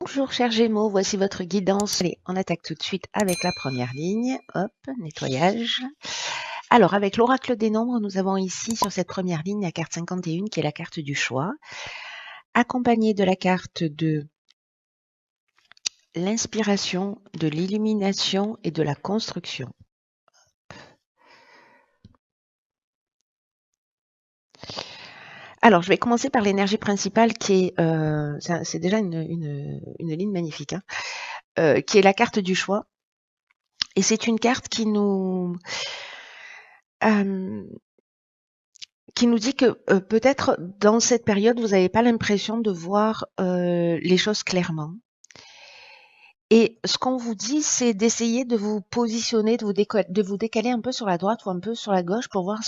Bonjour chers Gémeaux, voici votre guidance. Allez, on attaque tout de suite avec la première ligne. Hop, nettoyage. Alors, avec l'oracle des nombres, nous avons ici sur cette première ligne la carte 51 qui est la carte du choix, accompagnée de la carte de l'inspiration, de l'illumination et de la construction. Alors, je vais commencer par l'énergie principale qui est, c'est déjà une ligne magnifique, qui est la carte du choix. Et c'est une carte qui nous dit que peut-être dans cette période, vous n'avez pas l'impression de voir les choses clairement. Et ce qu'on vous dit, c'est d'essayer de vous positionner, de vous décaler un peu sur la droite ou un peu sur la gauche pour voir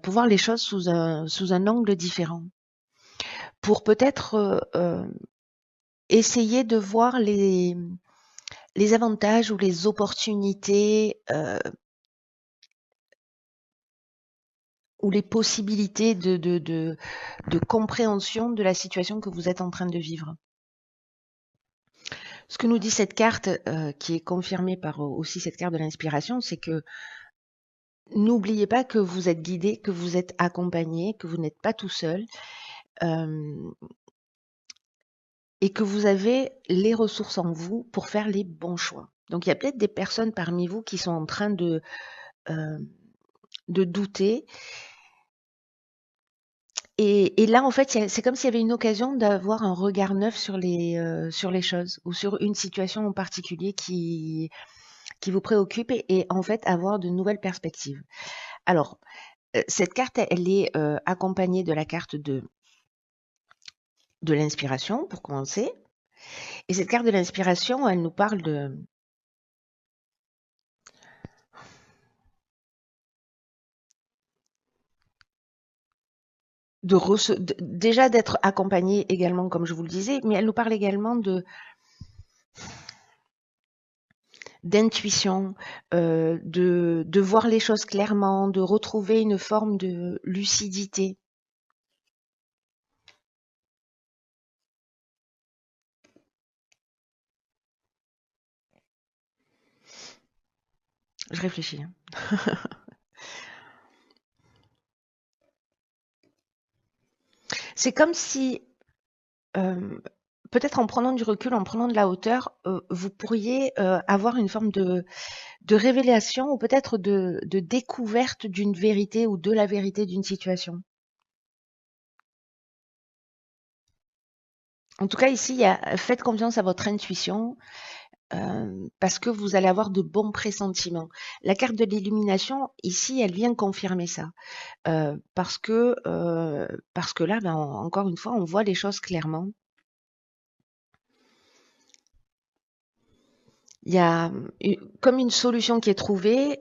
pour voir les choses sous un angle différent. Pour peut-être essayer de voir les avantages ou les opportunités ou les possibilités de compréhension de la situation que vous êtes en train de vivre. Ce que nous dit cette carte, qui est confirmée par aussi cette carte de l'inspiration, c'est que n'oubliez pas que vous êtes guidé, que vous êtes accompagné, que vous n'êtes pas tout seul, et que vous avez les ressources en vous pour faire les bons choix. Donc il y a peut-être des personnes parmi vous qui sont en train de douter. Et là, en fait, c'est comme s'il y avait une occasion d'avoir un regard neuf sur les choses ou sur une situation en particulier qui vous préoccupe et en fait avoir de nouvelles perspectives. Alors, cette carte, elle est accompagnée de la carte de l'inspiration, pour commencer. Et cette carte de l'inspiration, elle nous parle déjà d'être accompagné également, comme je vous le disais, mais elle nous parle également d'intuition, de voir les choses clairement, de retrouver une forme de lucidité. Je réfléchis. C'est comme si, peut-être en prenant du recul, en prenant de la hauteur, vous pourriez avoir une forme de révélation ou peut-être de découverte d'une vérité ou de la vérité d'une situation. En tout cas, ici, faites confiance à votre intuition parce que vous allez avoir de bons pressentiments. La carte de l'illumination, ici, elle vient confirmer ça. Parce que là, ben, encore une fois, on voit les choses clairement. Il y a comme une solution qui est trouvée.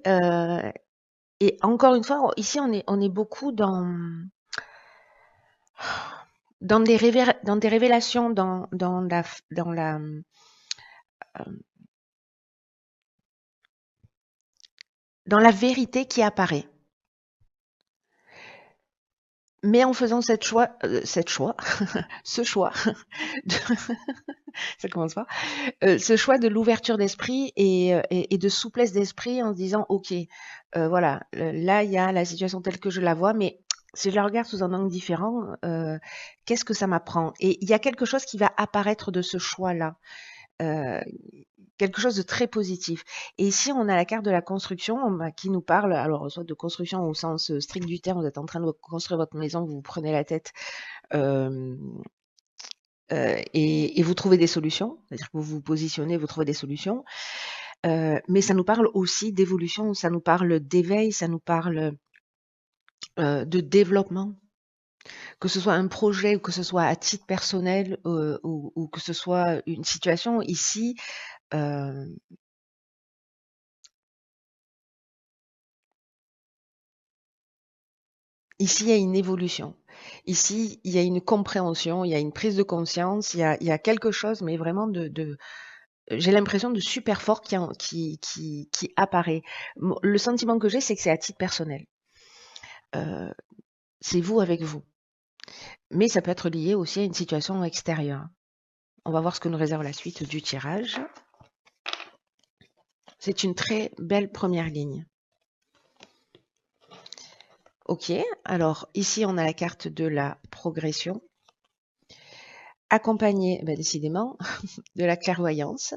Et encore une fois, ici, on est beaucoup dans des révélations, dans la vérité qui apparaît. Mais en faisant ce choix, ça commence pas, ce choix de l'ouverture d'esprit et de souplesse d'esprit en se disant, ok, voilà, là il y a la situation telle que je la vois, mais si je la regarde sous un angle différent, qu'est-ce que ça m'apprend? Et il y a quelque chose qui va apparaître de ce choix-là. Quelque chose de très positif. Et ici, on a la carte de la construction qui nous parle, alors soit de construction au sens strict du terme, vous êtes en train de construire votre maison, vous vous prenez la tête et vous trouvez des solutions, c'est-à-dire que vous vous positionnez, vous trouvez des solutions. Mais ça nous parle aussi d'évolution, ça nous parle d'éveil, ça nous parle de développement. Que ce soit un projet ou que ce soit à titre personnel ou que ce soit une situation ici, ici, il y a une évolution. Ici, il y a une compréhension, il y a une prise de conscience, il y a quelque chose, mais vraiment j'ai l'impression de super fort qui apparaît. Le sentiment que j'ai, c'est que c'est à titre personnel. C'est vous avec vous. Mais ça peut être lié aussi à une situation extérieure. On va voir ce que nous réserve la suite du tirage. C'est une très belle première ligne. Ok, alors ici on a la carte de la progression, accompagnée décidément de la clairvoyance,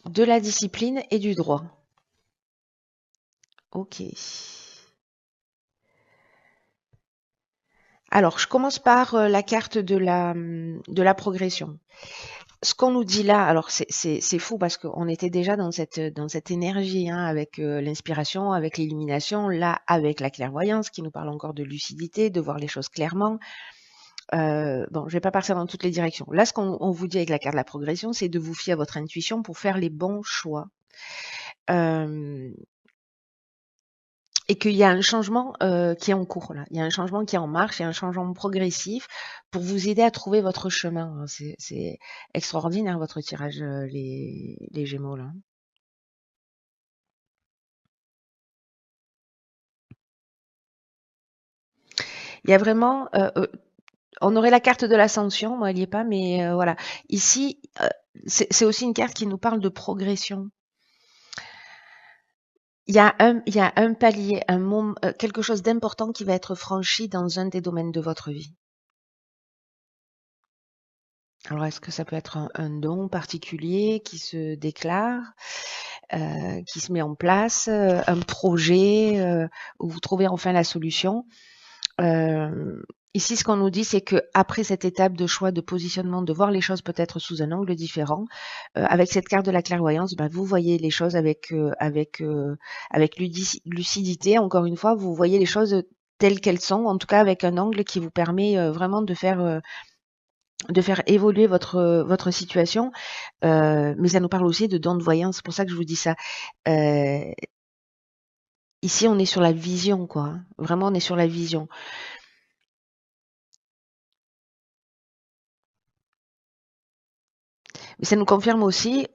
de la discipline et du droit. Ok. Alors je commence par la carte de la progression. Ce qu'on nous dit là, alors c'est fou parce qu'on était déjà dans cette énergie, hein, avec l'inspiration, avec l'illumination, là avec la clairvoyance qui nous parle encore de lucidité, de voir les choses clairement. Bon, je vais pas partir dans toutes les directions. Là, ce qu'on vous dit avec la carte de la progression, c'est de vous fier à votre intuition pour faire les bons choix. Et qu'il y a un changement qui est en cours là. Il y a un changement qui est en marche, il y a un changement progressif pour vous aider à trouver votre chemin. C'est extraordinaire votre tirage, les Gémeaux là. Il y a vraiment, on aurait la carte de l'ascension, moi elle n'y est pas, mais voilà. Ici, c'est aussi une carte qui nous parle de progression. Il y a un palier, quelque chose d'important qui va être franchi dans un des domaines de votre vie. Alors, est-ce que ça peut être un don particulier qui se déclare, qui se met en place, un projet où vous trouvez enfin la solution? Ici, ce qu'on nous dit, c'est que après cette étape de choix, de positionnement, de voir les choses peut-être sous un angle différent, avec cette carte de la clairvoyance, vous voyez les choses avec lucidité. Encore une fois, vous voyez les choses telles qu'elles sont, en tout cas avec un angle qui vous permet vraiment de faire évoluer votre situation. Mais ça nous parle aussi de dons de voyance. C'est pour ça que je vous dis ça. Ici, on est sur la vision, quoi. Hein. Vraiment, on est sur la vision. Mais ça nous confirme aussi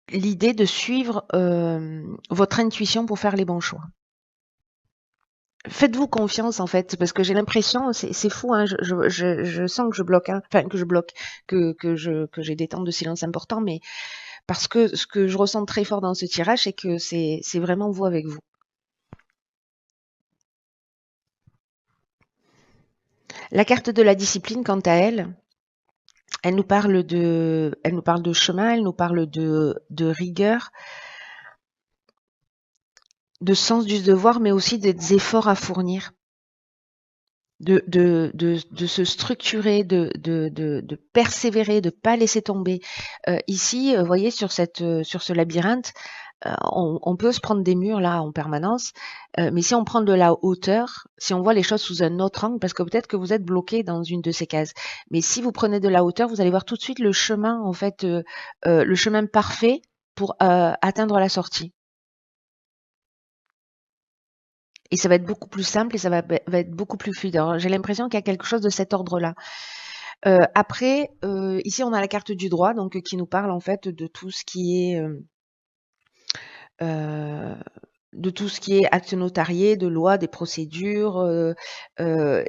l'idée de suivre votre intuition pour faire les bons choix. Faites-vous confiance en fait, parce que j'ai l'impression, c'est fou, hein, je sens que je bloque, hein, enfin que je bloque, que j'ai des temps de silence importants, mais parce que ce que je ressens très fort dans ce tirage, c'est que c'est vraiment vous avec vous. La carte de la discipline, quant à elle, elle nous parle de chemin, elle nous parle de rigueur, de sens du devoir, mais aussi des efforts à fournir, de se structurer, de persévérer, de pas laisser tomber. Ici, vous voyez, sur ce labyrinthe, on peut se prendre des murs là en permanence, mais si on prend de la hauteur, si on voit les choses sous un autre angle, parce que peut-être que vous êtes bloqué dans une de ces cases, mais si vous prenez de la hauteur, vous allez voir tout de suite le chemin, en fait, le chemin parfait pour atteindre la sortie. Et ça va être beaucoup plus simple et ça va être beaucoup plus fluide. Alors, j'ai l'impression qu'il y a quelque chose de cet ordre-là. Après, ici, on a la carte du droit, donc qui nous parle en fait de tout ce qui est acte notarié, de loi, des procédures,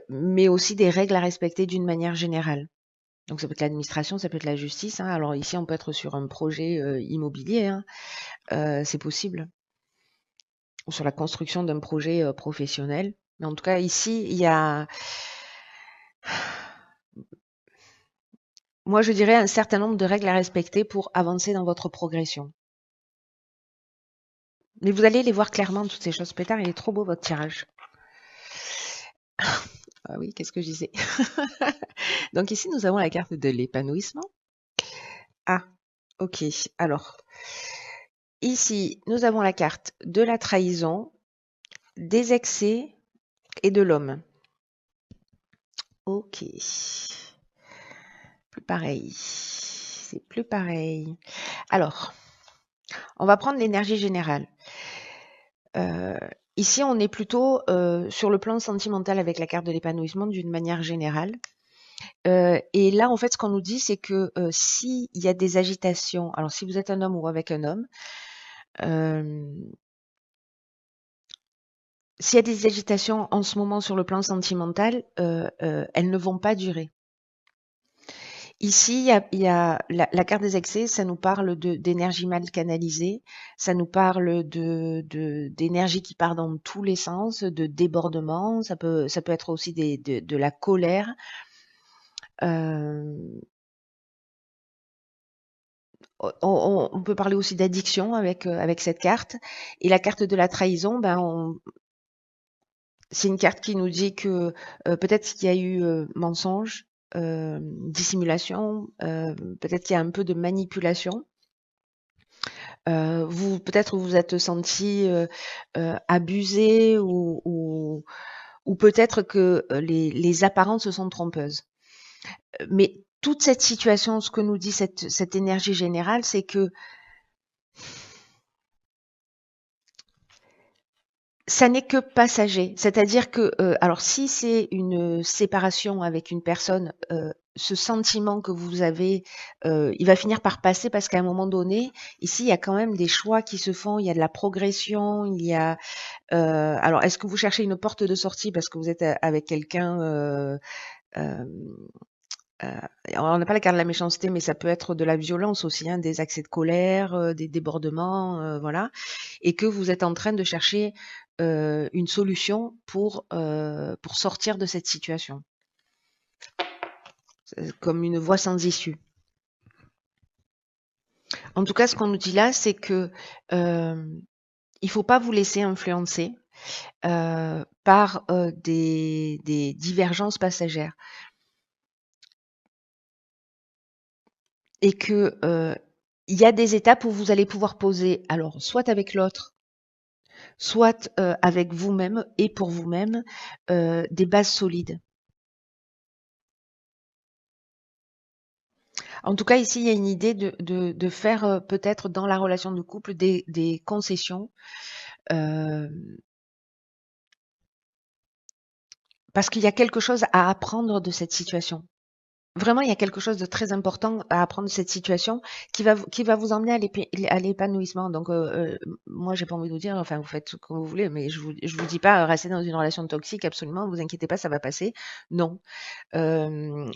mais aussi des règles à respecter d'une manière générale. Donc ça peut être l'administration, ça peut être la justice. Hein. Alors ici, on peut être sur un projet immobilier, hein. C'est possible. Ou sur la construction d'un projet professionnel. Mais en tout cas, ici, il y a, moi je dirais, un certain nombre de règles à respecter pour avancer dans votre progression. Mais vous allez les voir clairement, toutes ces choses. Pétard, il est trop beau votre tirage. Ah oui, qu'est-ce que je disais? Donc ici, nous avons la carte de l'épanouissement. Ah, ok. Alors, ici, nous avons la carte de la trahison, des excès et de l'homme. Ok. Plus pareil. C'est plus pareil. Alors, on va prendre l'énergie générale. Ici, on est plutôt sur le plan sentimental avec la carte de l'épanouissement d'une manière générale. Et là, en fait, ce qu'on nous dit, c'est que s'il y a des agitations, alors si vous êtes un homme ou avec un homme, s'il y a des agitations en ce moment sur le plan sentimental, elles ne vont pas durer. Ici, il y a la carte des excès, ça nous parle d'énergie mal canalisée, ça nous parle d'énergie qui part dans tous les sens, de débordement, ça peut être aussi de la colère. Euh, on peut parler aussi d'addiction avec cette carte. Et la carte de la trahison, ben c'est une carte qui nous dit que peut-être qu'il y a eu mensonge, dissimulation, peut-être qu'il y a un peu de manipulation. Vous peut-être vous êtes senti abusé ou peut-être que les apparences sont trompeuses. Mais toute cette situation, ce que nous dit cette énergie générale, c'est que ça n'est que passager. C'est-à-dire que, alors si c'est une séparation avec une personne, ce sentiment que vous avez, il va finir par passer parce qu'à un moment donné, ici, il y a quand même des choix qui se font, il y a de la progression, il y a, alors est-ce que vous cherchez une porte de sortie parce que vous êtes avec quelqu'un, hem, heu, on n'a pas la carte de la méchanceté, mais ça peut être de la violence aussi, hein, des accès de colère, des débordements, voilà, et que vous êtes en train de chercher une solution pour sortir de cette situation, comme une voie sans issue. En tout cas, ce qu'on nous dit là, c'est que il faut pas vous laisser influencer par des divergences passagères et que il y a des étapes où vous allez pouvoir poser, alors soit avec l'autre, soit avec vous-même et pour vous-même, des bases solides. En tout cas, ici, il y a une idée de faire peut-être dans la relation de couple des concessions, euh, parce qu'il y a quelque chose à apprendre de cette situation. Vraiment, il y a quelque chose de très important à apprendre de cette situation qui va vous emmener à l'épanouissement. Donc, moi, j'ai pas envie de vous dire, enfin, vous faites comme vous voulez, mais je vous dis pas, restez dans une relation toxique, absolument, vous inquiétez pas, ça va passer. Non. Euh,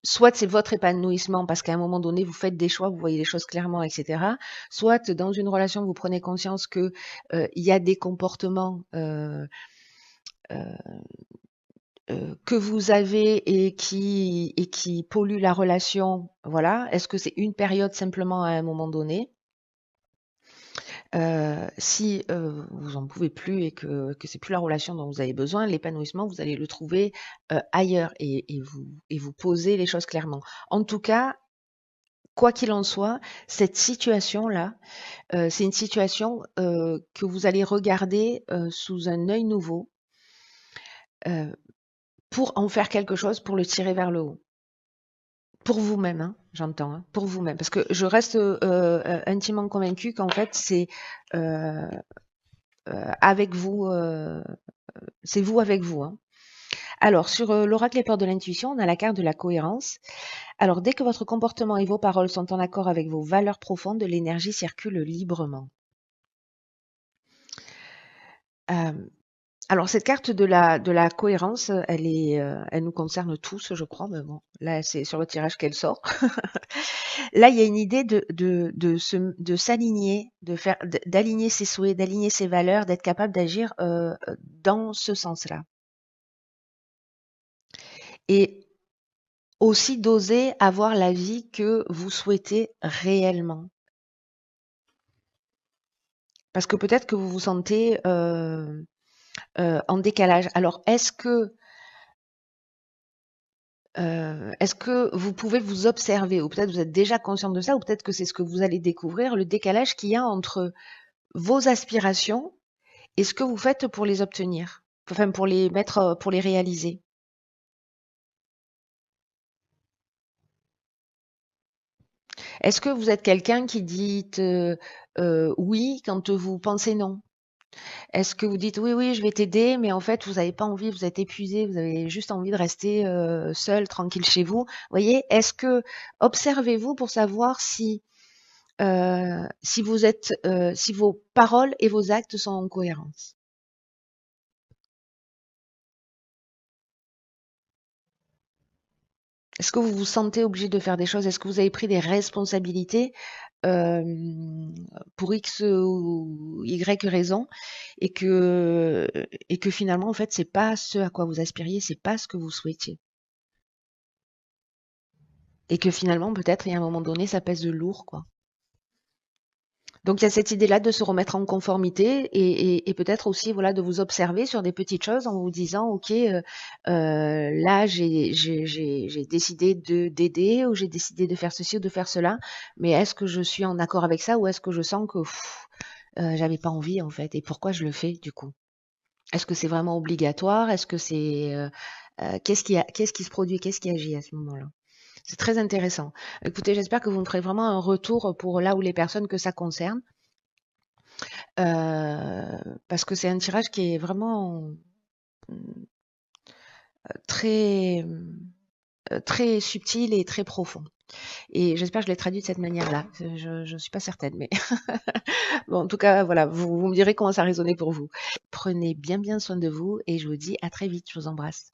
Soit c'est votre épanouissement parce qu'à un moment donné, vous faites des choix, vous voyez les choses clairement, etc. Soit dans une relation, vous prenez conscience que il y a des comportements euh, que vous avez et qui polluent la relation. Voilà. Est-ce que c'est une période simplement à un moment donné? Si vous en pouvez plus et que c'est plus la relation dont vous avez besoin, l'épanouissement, vous allez le trouver ailleurs et vous poser les choses clairement. En tout cas, quoi qu'il en soit, cette situation-là, c'est une situation que vous allez regarder sous un œil nouveau euh, pour en faire quelque chose, pour le tirer vers le haut. Pour vous-même, hein, j'entends, hein, pour vous-même. Parce que je reste intimement convaincue qu'en fait, euh, avec vous, c'est vous avec vous. Hein. Alors, sur l'oracle et peurs de l'intuition, on a la carte de la cohérence. Alors, dès que votre comportement et vos paroles sont en accord avec vos valeurs profondes, l'énergie circule librement. Euh, Alors cette carte de la cohérence, elle nous concerne tous, je crois, mais bon, là c'est sur le tirage qu'elle sort. Là, il y a une idée de s'aligner, d'aligner ses souhaits, d'aligner ses valeurs, d'être capable d'agir dans ce sens-là. Et aussi d'oser avoir la vie que vous souhaitez réellement. Parce que peut-être que vous vous sentez en décalage. Alors, est-ce que vous pouvez vous observer, ou peut-être vous êtes déjà conscient de ça, ou peut-être que c'est ce que vous allez découvrir, le décalage qu'il y a entre vos aspirations et ce que vous faites pour les obtenir, enfin pour les mettre, pour les réaliser. Est-ce que vous êtes quelqu'un qui dit oui quand vous pensez non? Est-ce que vous dites oui, oui, je vais t'aider, mais en fait vous n'avez pas envie, vous êtes épuisé, vous avez juste envie de rester seul, tranquille chez vous? Vous voyez, observez-vous pour savoir si vos paroles et vos actes sont en cohérence. Est-ce que vous vous sentez obligé de faire des choses? Est-ce que vous avez pris des responsabilités pour X ou Y raison et que finalement, en fait, c'est pas ce à quoi vous aspiriez, c'est pas ce que vous souhaitiez. Et que finalement, peut-être, il y a un moment donné, ça pèse de lourd, quoi. Donc il y a cette idée-là de se remettre en conformité et peut-être aussi voilà de vous observer sur des petites choses en vous disant ok là j'ai décidé de d'aider ou j'ai décidé de faire ceci ou de faire cela, mais est-ce que je suis en accord avec ça ou est-ce que je sens que j'avais pas envie en fait et pourquoi je le fais du coup? Est-ce que c'est vraiment obligatoire? Est-ce que c'est qu'est-ce qui se produit? Qu'est-ce qui agit à ce moment-là? C'est très intéressant. Écoutez, j'espère que vous me ferez vraiment un retour pour là où les personnes que ça concerne. Parce que c'est un tirage qui est vraiment très, très subtil et très profond. Et j'espère que je l'ai traduit de cette manière-là. Je suis pas certaine, mais bon, en tout cas, voilà, vous me direz comment ça a résonné pour vous. Prenez bien soin de vous et je vous dis à très vite. Je vous embrasse.